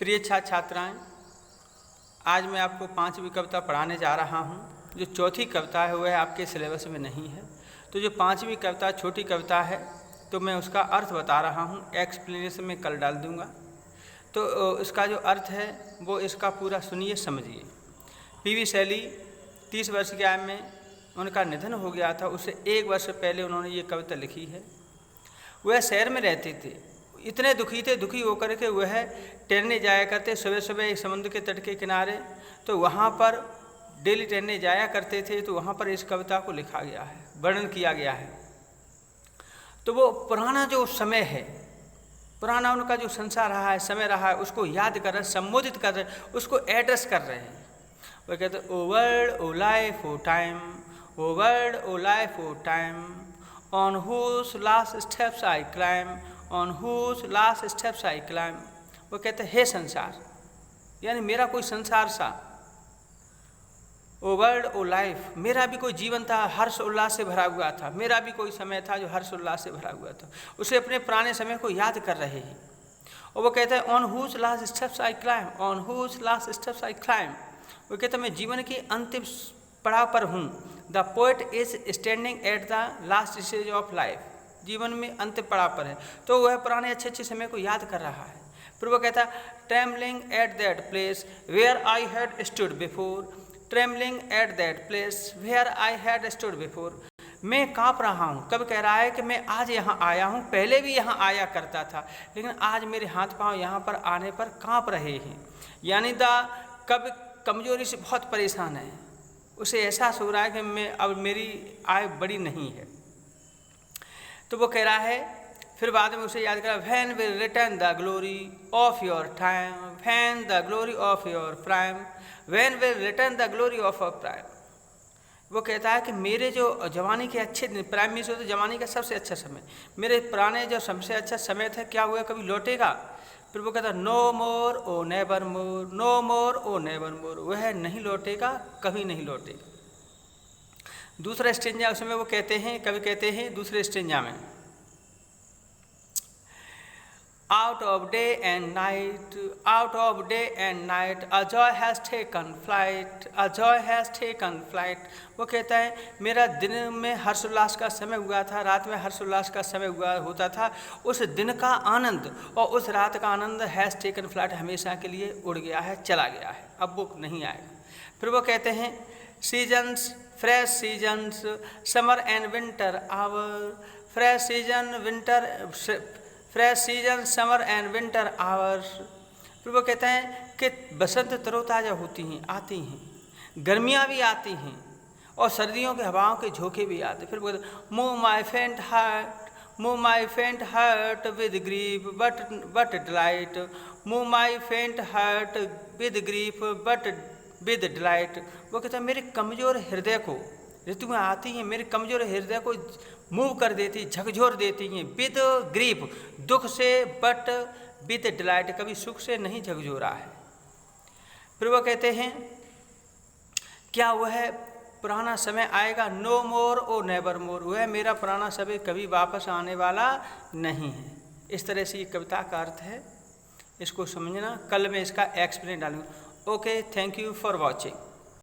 प्रिय छात्र छात्राएँ, आज मैं आपको 5वीं कविता पढ़ाने जा रहा हूँ। जो चौथी कविता है वह आपके सिलेबस में नहीं है, तो जो 5वीं कविता छोटी कविता है तो मैं उसका अर्थ बता रहा हूँ। एक्सप्लेनेशन में कल डाल दूँगा। तो इसका जो अर्थ है वो इसका पूरा सुनिए, समझिए। पी.वी. शैली 30 वर्ष की आयु में उनका निधन हो गया था। उससे 1 वर्ष पहले उन्होंने ये कविता लिखी है। वह शहर में रहते थे, इतने दुखी होकर के वह टहलने जाया करते सुबह सुबह समुद्र के तट के किनारे। तो वहाँ पर डेली टहलने जाया करते थे, तो वहाँ पर इस कविता को लिखा गया है, वर्णन किया गया है। तो वो पुराना जो समय है, पुराना उनका जो संसार रहा है, समय रहा है, उसको याद कर रहे, संबोधित कर रहे, उसको एड्रेस कर रहे हैं। वो कहते हैं, O world O life O time, O world O life O time, on whose last steps I climb, on whose last steps I climb. वो कहते हैं, हे संसार, यानी मेरा कोई संसार सा। ओ वर्ल्ड ओ लाइफ, मेरा भी कोई जीवन था, हर्ष उल्लास से भरा हुआ था। मेरा भी कोई समय था जो हर्ष उल्लास से भरा हुआ था। उसे अपने पुराने समय को याद कर रहे हैं। और वो कहते हैं, on whose last steps I climb, on whose last steps I climb. वो कहते हैं, मैं जीवन के अंतिम पड़ाव पर हूँ। The poet is standing at the last stage of life, जीवन में अंतिम पड़ाव पर है। तो वह पुराने अच्छे समय को याद कर रहा है। फिर वो कहता है, trembling at that place where I had stood before, trembling at that place where I had stood before. मैं काँप रहा हूँ। कब कह रहा है कि मैं आज यहाँ आया हूँ, पहले भी यहाँ आया करता था, लेकिन आज मेरे हाथ पाँव यहाँ पर आने पर काँप रहे हैं। यानी कब कमजोरी से बहुत परेशान है, उसे एहसास हो रहा है कि मैं अब मेरी आय बड़ी नहीं है। तो वो कह रहा है, फिर बाद में उसे याद करा, van will return the glory of your time, when the glory of your prime, van will return the glory of your prime. वो कहता है कि मेरे जो जवानी के अच्छे दिन, प्राइम मीन्स होता है जवानी का सबसे अच्छा समय, मेरे पुराने जो सबसे अच्छा समय था, क्या हुआ, कभी लौटेगा? फिर वो कहता है, नो मोर ओ नेवर मोर, नो मोर ओ नेवर मोर। वह नहीं लौटेगा, कभी नहीं लौटेगा। दूसरा स्टेंजा उसमें वो कहते हैं, कभी कहते हैं दूसरे स्टेंजा में, out of day and night, out of day and night, a joy has taken flight, a joy has taken flight. वो कहता है, मेरा दिन में हर्षोल्लास का समय हुआ था, रात में हर्षोल्लास का समय हुआ होता था। उस दिन का आनंद और उस रात का आनंद हैज़ टेकन फ्लाइट, हमेशा के लिए उड़ गया है, चला गया है, अब वो नहीं आएगा। फिर वो कहते हैं, seasons fresh seasons, summer and winter hour, fresh season winter, fresh season summer and winter hours. फिर वो कहते हैं कि बसंत तरोताज़ा होती हैं, आती हैं, गर्मियाँ भी आती हैं और सर्दियों के हवाओं के झोंके भी आते। फिर वो कहते हैं, move my faint heart, move my faint heart with grief but delight, move my faint heart with grief but with delight. वो कहता है, मेरे कमज़ोर हृदय को, ऋतुएँ आती हैं, मेरे कमज़ोर हृदय को मूव कर देती, झकझोर देती हैं, विद ग्रीफ, दुख से, बट विद डिलाइट, कभी सुख से नहीं झकझोरा है। फिर वो कहते हैं, क्या वह पुराना समय आएगा? नो मोर ओ नेवर मोर, वह मेरा पुराना समय कभी वापस आने वाला नहीं है। इस तरह से ये कविता का अर्थ है, इसको समझना। कल मैं इसका एक्सप्लेन डालूंगा। Okay, thank you for watching.